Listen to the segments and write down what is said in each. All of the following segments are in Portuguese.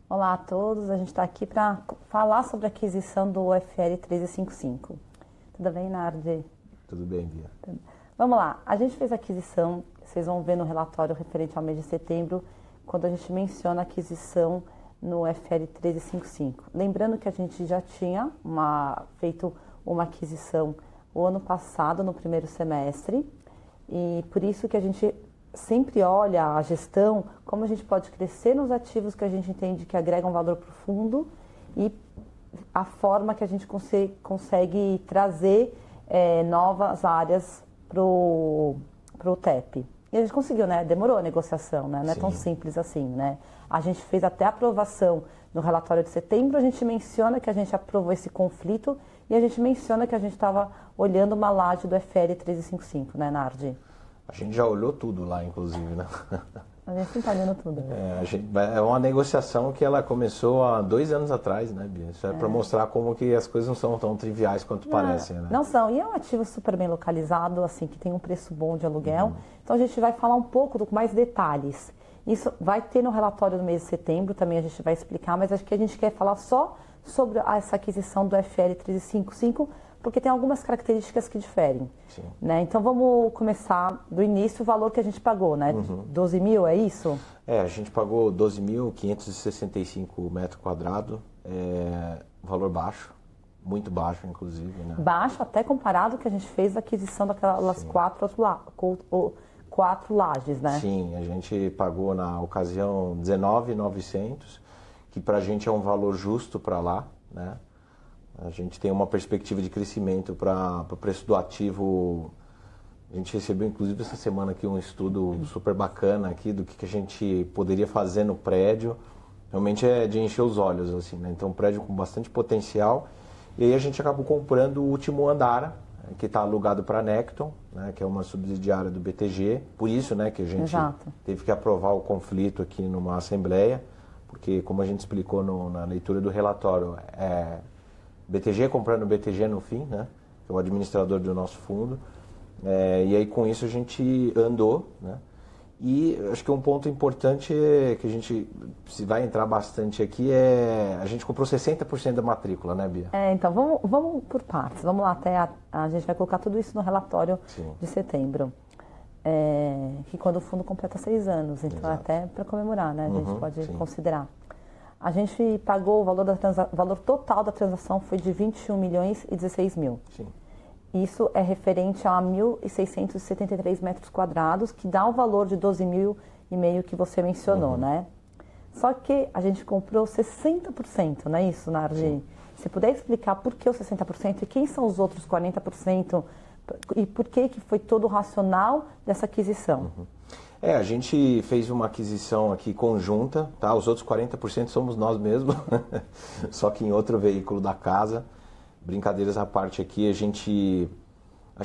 Olá a todos, a gente está aqui para falar sobre a aquisição do UFL 1355. Tudo bem, Nardi? Tudo bem, Bia. Vamos lá, a gente fez a aquisição, vocês vão ver no relatório referente ao mês de setembro, quando a gente menciona a aquisição no UFL 1355. Lembrando que a gente já tinha feito uma aquisição o ano passado, no primeiro semestre, e por isso que a gente sempre olha a gestão, como a gente pode crescer nos ativos que a gente entende que agregam valor para o fundo e a forma que a gente consegue trazer novas áreas para o TEP. E a gente conseguiu, né? Demorou a negociação, né? Não é tão simples assim, né? A gente fez até a aprovação no relatório de setembro, a gente menciona que a gente aprovou esse conflito e a gente menciona que a gente estava olhando uma laje do FL 1355, né, Nardi? A gente já olhou tudo lá, inclusive, né? A gente está olhando tudo. É uma negociação que ela começou há 2 anos atrás, né, Bia? Isso é para mostrar como que as coisas não são tão triviais quanto parecem, né? Não são. E é um ativo super bem localizado, assim, que tem um preço bom de aluguel. Então a gente vai falar um pouco com mais detalhes. Isso vai ter no relatório do mês de setembro, também a gente vai explicar, mas acho que a gente quer falar só sobre essa aquisição do FL 1355, porque tem algumas características que diferem. Né? Então vamos começar do início, o valor que a gente pagou, né? 12 mil, é isso? A gente pagou 12.565 metros quadrados, valor baixo, muito baixo, inclusive, né? Baixo, até comparado que a gente fez a aquisição daquelas quatro lajes, né? Sim, a gente pagou na ocasião 19.900, que pra gente é um valor justo para lá, né? A gente tem uma perspectiva de crescimento para o preço do ativo. A gente recebeu, inclusive, essa semana aqui um estudo super bacana aqui do que a gente poderia fazer no prédio. Realmente é de encher os olhos, assim, né? Então, um prédio com bastante potencial. E aí a gente acabou comprando o último andar, que está alugado para a Necton, né? Que é uma subsidiária do BTG. Por isso, né, que a gente teve que aprovar o conflito aqui numa assembleia, porque, como a gente explicou na leitura do relatório, BTG comprando BTG no fim, né? Que é o administrador do nosso fundo. E aí com isso a gente andou, né? E acho que um ponto importante que a gente se vai entrar bastante aqui a gente comprou 60% da matrícula, né, Bia? Então vamos por partes. Vamos lá até a gente vai colocar tudo isso no relatório de setembro. Que quando o fundo completa 6 anos, então até para comemorar, né? A gente pode considerar. A gente pagou o valor total da transação foi de 21 milhões e 16 mil. Sim. Isso é referente a 1.673 metros quadrados, que dá o valor de 12 mil e meio que você mencionou, né? Só que a gente comprou 60%, não é isso, Nardi? Se puder explicar por que o 60% e quem são os outros 40% e por que foi todo o racional dessa aquisição? A gente fez uma aquisição aqui conjunta, tá? Os outros 40% somos nós mesmos, só que em outro veículo da casa. Brincadeiras à parte aqui, acho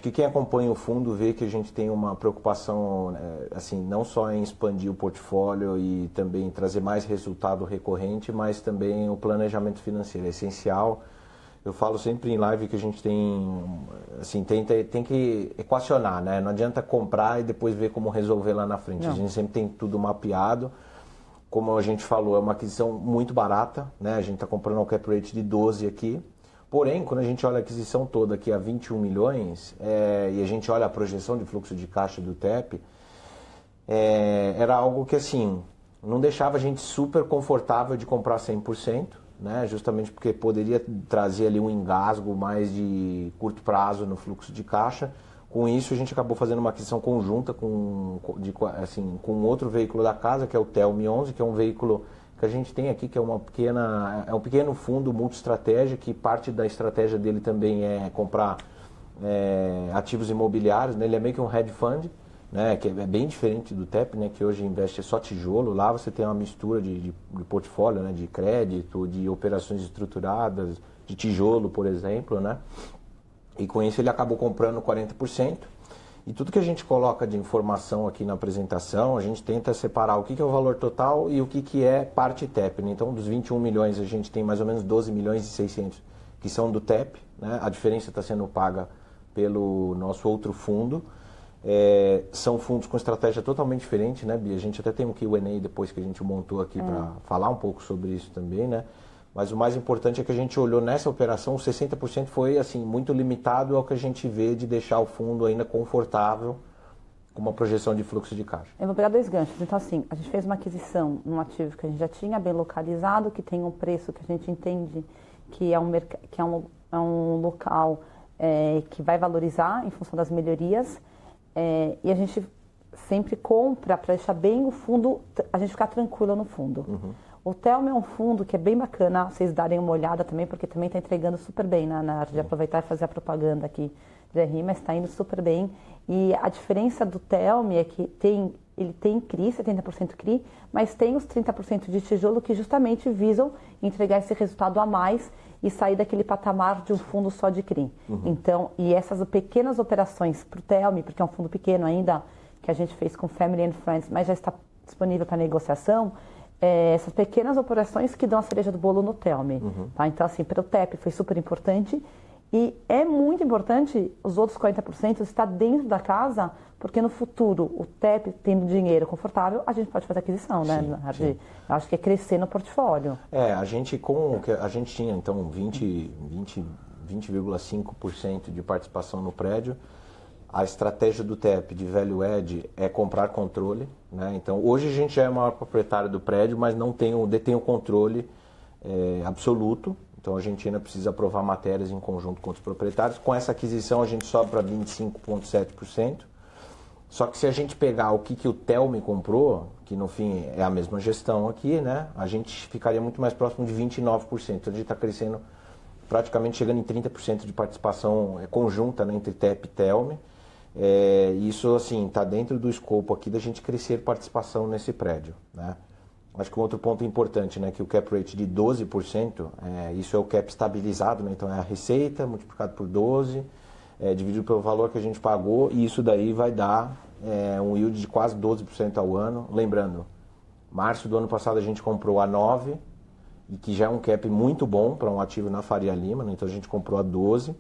que quem acompanha o fundo vê que a gente tem uma preocupação, assim, não só em expandir o portfólio e também trazer mais resultado recorrente, mas também o planejamento financeiro é essencial. Eu falo sempre em live que a gente tem que equacionar, né? Não adianta comprar e depois ver como resolver lá na frente. A gente sempre tem tudo mapeado. Como a gente falou, é uma aquisição muito barata, né? A gente está comprando um cap rate de 12 aqui. Porém, quando a gente olha a aquisição toda aqui a 21 milhões e a gente olha a projeção de fluxo de caixa do TEP, era algo que, assim, não deixava a gente super confortável de comprar 100%. Né, justamente porque poderia trazer ali um engasgo mais de curto prazo no fluxo de caixa. Com isso, a gente acabou fazendo uma aquisição conjunta com outro veículo da casa, que é o Telmi 11, que é um veículo que a gente tem aqui, que é um pequeno fundo multi-estratégia, que parte da estratégia dele também é comprar ativos imobiliários, né? Ele é meio que um hedge fund, né, que é bem diferente do TEP, né, que hoje investe só tijolo. Lá você tem uma mistura de portfólio, né, de crédito, de operações estruturadas, de tijolo, por exemplo, né? E com isso ele acabou comprando 40%. E tudo que a gente coloca de informação aqui na apresentação, a gente tenta separar o que é o valor total e o que é parte TEP, né? Então, dos 21 milhões, a gente tem mais ou menos 12 milhões e 600 que são do TEP, né? A diferença está sendo paga pelo nosso outro fundo. São fundos com estratégia totalmente diferente, né, Bia? A gente até tem um Q&A depois que a gente montou aqui para falar um pouco sobre isso também, né? Mas o mais importante é que a gente olhou nessa operação, os 60% foi assim, muito limitado ao que a gente vê de deixar o fundo ainda confortável com uma projeção de fluxo de caixa. Eu vou pegar 2 ganchos. Então, assim, a gente fez uma aquisição num ativo que a gente já tinha bem localizado, que tem um preço que a gente entende que é um local que vai valorizar em função das melhorias. E a gente sempre compra para deixar bem o fundo, a gente ficar tranquila no fundo. O Telme é um fundo que é bem bacana vocês darem uma olhada também, porque também está entregando super bem, né, na hora de aproveitar e fazer a propaganda aqui de RI, mas está indo super bem. E a diferença do Telme é que ele tem CRI, 70% CRI, mas tem os 30% de tijolo que justamente visam entregar esse resultado a mais e sair daquele patamar de um fundo só de CRI. Então, e essas pequenas operações para o Telme, porque é um fundo pequeno ainda, que a gente fez com Family and Friends, mas já está disponível para negociação, essas pequenas operações que dão a cereja do bolo no Telme. Tá? Então, assim, para o TEP foi super importante. E é muito importante os outros 40% estar dentro da casa, porque no futuro, o TEP tendo dinheiro confortável, a gente pode fazer aquisição, né? Sim. Eu acho que é crescer no portfólio. A gente tinha, então, 20,5% de participação no prédio. A estratégia do TEP de value add é comprar controle, né? Então, hoje a gente já é o maior proprietário do prédio, mas não detém o controle absoluto. Então, a gente ainda precisa aprovar matérias em conjunto com os proprietários. Com essa aquisição, a gente sobe para 25,7%. Só que se a gente pegar o que o Telme comprou, que no fim é a mesma gestão aqui, né? A gente ficaria muito mais próximo de 29%. A gente está crescendo, praticamente chegando em 30% de participação conjunta, né, entre TEP e Telme. Isso, assim, está dentro do escopo aqui da gente crescer participação nesse prédio, né? Acho que um outro ponto importante, né, que o cap rate de 12%, isso é o cap estabilizado, né, então é a receita multiplicado por 12, dividido pelo valor que a gente pagou, e isso daí vai dar um yield de quase 12% ao ano. Lembrando, março do ano passado a gente comprou a 9, e que já é um cap muito bom para um ativo na Faria Lima, né, então a gente comprou a 12,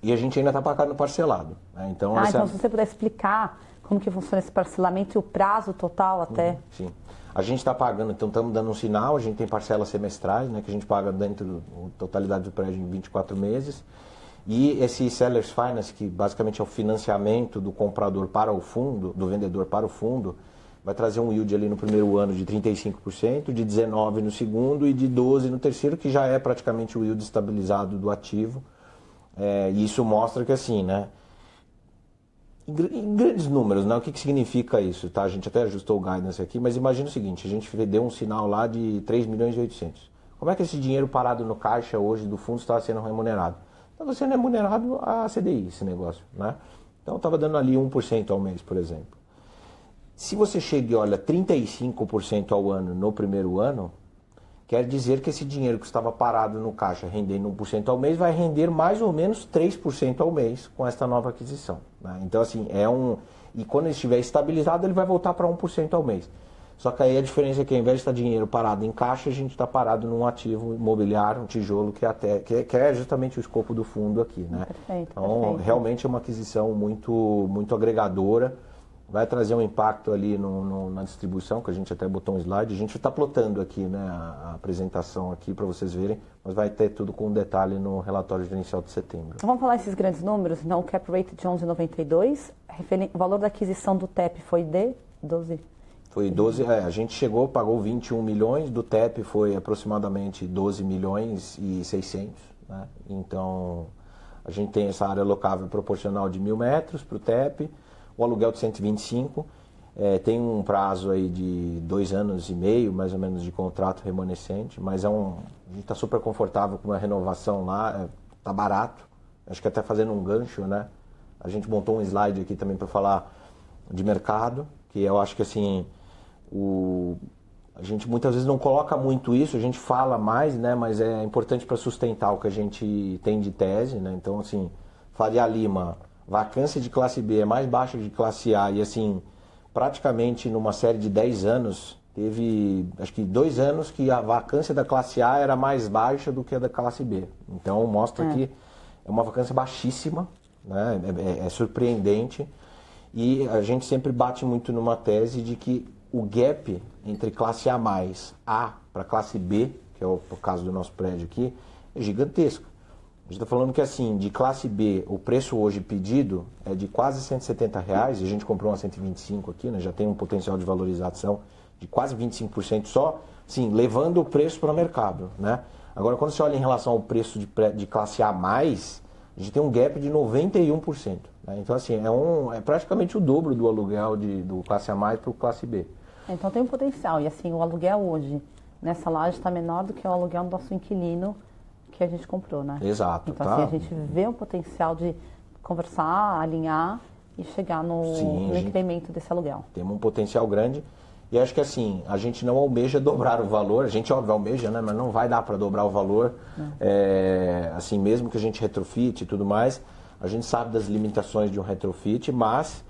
e a gente ainda está pagando parcelado. Né, então, então se você puder explicar como que funciona esse parcelamento e o prazo total até... Sim. A gente está pagando, então estamos dando um sinal, a gente tem parcelas semestrais, né, que a gente paga dentro da totalidade do prédio em 24 meses. E esse Seller's Finance, que basicamente é o financiamento do comprador para o fundo, do vendedor para o fundo, vai trazer um yield ali no primeiro ano de 35%, de 19% no segundo e de 12% no terceiro, que já é praticamente o yield estabilizado do ativo. E isso mostra que assim, né? Em grandes números, né? O que significa isso? Tá? A gente até ajustou o guidance aqui, mas imagina o seguinte, a gente deu um sinal lá de 3 milhões e 800. Como é que esse dinheiro parado no caixa hoje do fundo está sendo remunerado? Está sendo remunerado a CDI, esse negócio, né? Então estava dando ali 1% ao mês, por exemplo. Se você chega e olha 35% ao ano no primeiro ano, quer dizer que esse dinheiro que estava parado no caixa rendendo 1% ao mês vai render mais ou menos 3% ao mês com esta nova aquisição. Né? Então, assim, e quando ele estiver estabilizado, ele vai voltar para 1% ao mês. Só que aí a diferença é que ao invés de estar dinheiro parado em caixa, a gente está parado num ativo imobiliário, um tijolo, que é justamente o escopo do fundo aqui. Né? Perfeito, então, perfeito. Realmente é uma aquisição muito, muito agregadora. Vai trazer um impacto ali na distribuição, que a gente até botou um slide. A gente está plotando aqui, né, a apresentação aqui para vocês verem, mas vai ter tudo com detalhe no relatório gerencial de setembro. Então vamos falar esses grandes números. Então, o cap rate de 11,92, o valor da aquisição do TEP foi de 12? Foi 12, a gente pagou 21 milhões, do TEP foi aproximadamente 12 milhões e 600. Né? Então, a gente tem essa área locável proporcional de 1.000 metros para o TEP, o aluguel de 125, tem um prazo aí de 2 anos e meio, mais ou menos, de contrato remanescente, mas a gente está super confortável com a renovação lá, está barato, acho que até fazendo um gancho, né? A gente montou um slide aqui também para falar de mercado, que eu acho que assim, a gente muitas vezes não coloca muito isso, a gente fala mais, né? Mas é importante para sustentar o que a gente tem de tese, né? Então, assim, Faria Lima, vacância de classe B é mais baixa de classe A e assim, praticamente numa série de 10 anos, teve acho que 2 anos que a vacância da classe A era mais baixa do que a da classe B. Então mostra que é uma vacância baixíssima, né? É surpreendente. E a gente sempre bate muito numa tese de que o gap entre classe A+, A para classe B, que é o caso do nosso prédio aqui, é gigantesco. A gente está falando que assim, de classe B, o preço hoje pedido é de quase R$170, e a gente comprou uma 125 aqui, né? Já tem um potencial de valorização de quase 25% só, sim, levando o preço para o mercado, né? Agora, quando você olha em relação ao preço de classe A+, a gente tem um gap de 91%. Né? Então, assim, é praticamente o dobro do aluguel do classe A+, para o classe B. Então tem um potencial, e assim, o aluguel hoje nessa laje está menor do que o aluguel do nosso inquilino que a gente comprou, né? Exato. Então tá? assim, a gente vê um potencial de conversar, alinhar e chegar no incremento desse aluguel. Temos um potencial grande e acho que assim, a gente não almeja dobrar o valor, a gente óbvio almeja, né? Mas não vai dar para dobrar o valor, assim, mesmo que a gente retrofit e tudo mais, a gente sabe das limitações de um retrofit, mas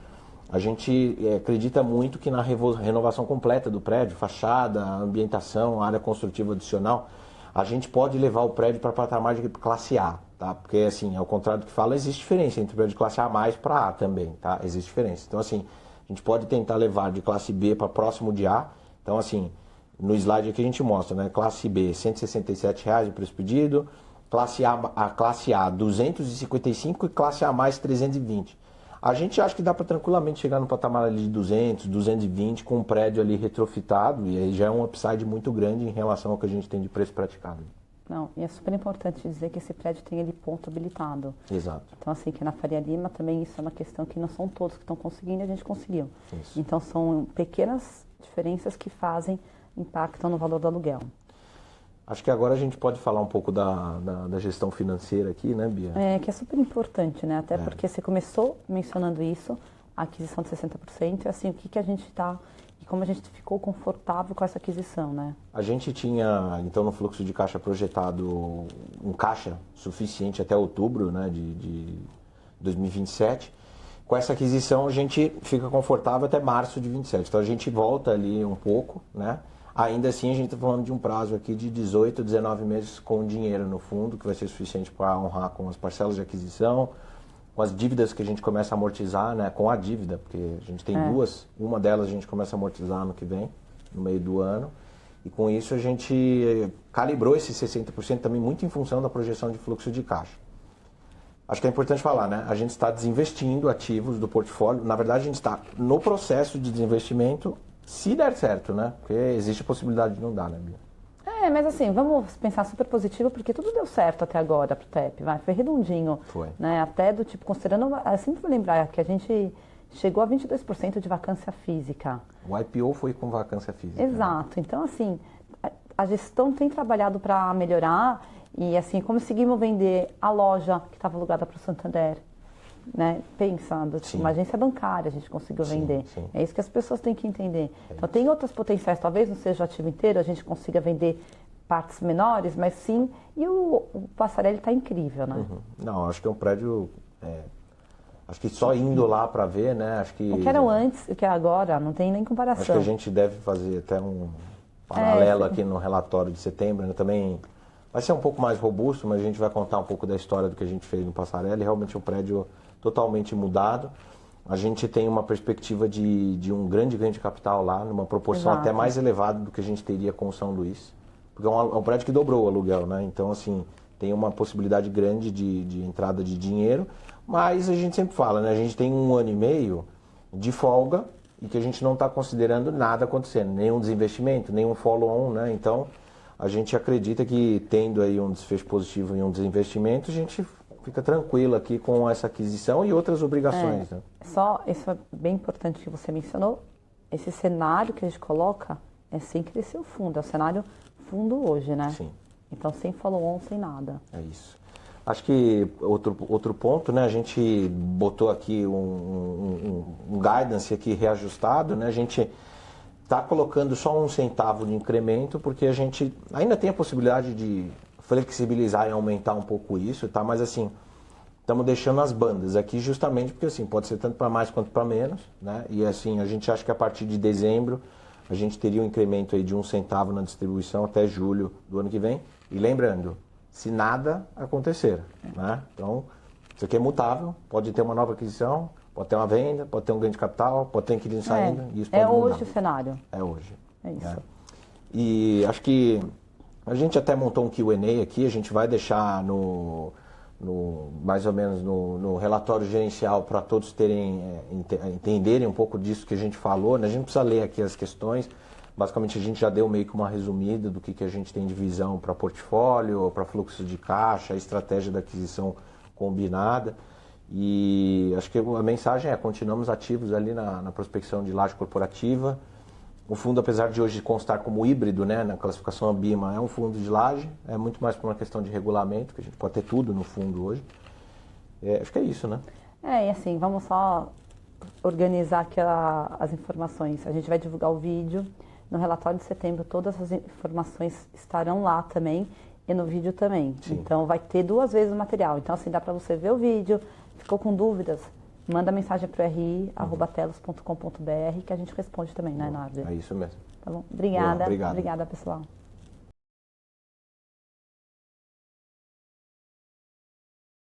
a gente acredita muito que na renovação completa do prédio, fachada, ambientação, área construtiva adicional, a gente pode levar o prédio para patamar de classe A, tá? Porque, assim, ao contrário do que fala, existe diferença entre o prédio de classe A mais para A também, tá? Existe diferença. Então, assim, a gente pode tentar levar de classe B para próximo de A. Então, assim, no slide aqui a gente mostra, né? Classe B, R$167 o preço pedido, classe A 255 e classe A mais 320. A gente acha que dá para tranquilamente chegar no patamar ali de 200, 220 com um prédio ali retrofitado e aí já é um upside muito grande em relação ao que a gente tem de preço praticado. Não, e é super importante dizer que esse prédio tem ele ponto habilitado. Exato. Então assim, que na Faria Lima também isso é uma questão que não são todos que estão conseguindo e a gente conseguiu. Isso. Então são pequenas diferenças que impactam no valor do aluguel. Acho que agora a gente pode falar um pouco da gestão financeira aqui, né, Bia? Que é super importante, né? Até porque você começou mencionando isso, a aquisição de 60%, e assim, o que a gente está e como a gente ficou confortável com essa aquisição, né? A gente tinha, então, no fluxo de caixa projetado um caixa suficiente até outubro, né, de 2027. Com essa aquisição a gente fica confortável até março de 27. Então a gente volta ali um pouco, né? Ainda assim, a gente está falando de um prazo aqui de 18, 19 meses com dinheiro no fundo, que vai ser suficiente para honrar com as parcelas de aquisição, com as dívidas que a gente começa a amortizar, né, com a dívida, porque a gente tem duas, uma delas a gente começa a amortizar ano que vem, no meio do ano, e com isso a gente calibrou esse 60% também muito em função da projeção de fluxo de caixa. Acho que é importante falar, né? A gente está desinvestindo ativos do portfólio, na verdade a gente está no processo de desinvestimento, se der certo, né? Porque existe a possibilidade de não dar, né, Bia? Mas assim, vamos pensar super positivo, porque tudo deu certo até agora pro TEP, foi redondinho. Foi. Né? Até do tipo, considerando, eu sempre vou lembrar que a gente chegou a 22% de vacância física. O IPO foi com vacância física. Exato. Então, assim, a gestão tem trabalhado para melhorar e, assim, conseguimos vender a loja que estava alugada para o Santander. Né? Pensando, tipo, uma agência bancária a gente conseguiu vender. Sim. É isso que as pessoas têm que entender. Então tem outros potenciais, talvez não seja o ativo inteiro, a gente consiga vender partes menores, mas sim, e o Passarelli está incrível, né? Uhum. Não, acho que é um prédio, acho que só indo lá para ver, né? Acho que o que era antes, o que é agora, não tem nem comparação. Acho que a gente deve fazer até um paralelo aqui no relatório de setembro, né? Também vai ser um pouco mais robusto, mas a gente vai contar um pouco da história do que a gente fez no Passarelli. Realmente é um prédio totalmente mudado. A gente tem uma perspectiva de um grande ganho de capital lá, numa proporção até mais elevada do que a gente teria com o São Luís. Porque é um prédio que dobrou o aluguel, né? Então, assim, tem uma possibilidade grande de entrada de dinheiro. Mas a gente sempre fala, né? A gente tem 1 ano e meio de folga e que a gente não está considerando nada acontecendo. Nenhum desinvestimento, nenhum follow-on, né? Então, a gente acredita que tendo aí um desfecho positivo em um desinvestimento, a gente fica tranquilo aqui com essa aquisição e outras obrigações. Né? Só, isso é bem importante que você mencionou, esse cenário que a gente coloca é sem crescer o fundo, é o cenário fundo hoje, né? Sim. Então sem follow-on, sem nada. É isso. Acho que outro ponto, né? A gente botou aqui um guidance aqui reajustado, né? A gente está colocando só 1 centavo de incremento, porque a gente ainda tem a possibilidade de flexibilizar e aumentar um pouco isso, tá? Mas assim, estamos deixando as bandas aqui justamente porque assim, pode ser tanto para mais quanto para menos, né? E assim, a gente acha que a partir de dezembro a gente teria um incremento aí de 1 centavo na distribuição até julho do ano que vem. E lembrando, se nada acontecer, né? Então, isso aqui é mutável, pode ter uma nova aquisição, Pode ter uma venda, pode ter um ganho de capital, pode ter inquilino saindo. E isso pode é hoje mudar. o cenário. É hoje. É isso. E acho que a gente até montou um Q&A aqui, a gente vai deixar mais ou menos no relatório gerencial para todos entenderem um pouco disso que a gente falou, né? A gente não precisa ler aqui as questões, basicamente a gente já deu meio que uma resumida do que a gente tem de visão para portfólio, para fluxo de caixa, a estratégia da aquisição combinada. E acho que a mensagem é: continuamos ativos ali na prospecção de laje corporativa. O fundo, apesar de hoje constar como híbrido, né, na classificação ABIMA, é um fundo de laje, é muito mais por uma questão de regulamento, que a gente pode ter tudo no fundo hoje. Acho que é isso, né? E assim, vamos só organizar aqui as informações. A gente vai divulgar o vídeo. No relatório de setembro, todas as informações estarão lá também e no vídeo também. Sim. Então, vai ter 2 vezes o material. Então, assim, dá para você ver o vídeo. Ficou com dúvidas? Manda mensagem para o ri@telos.com.br que a gente responde também, né, Narder? É isso mesmo. Tá bom? Obrigada. Obrigado. Obrigada, pessoal.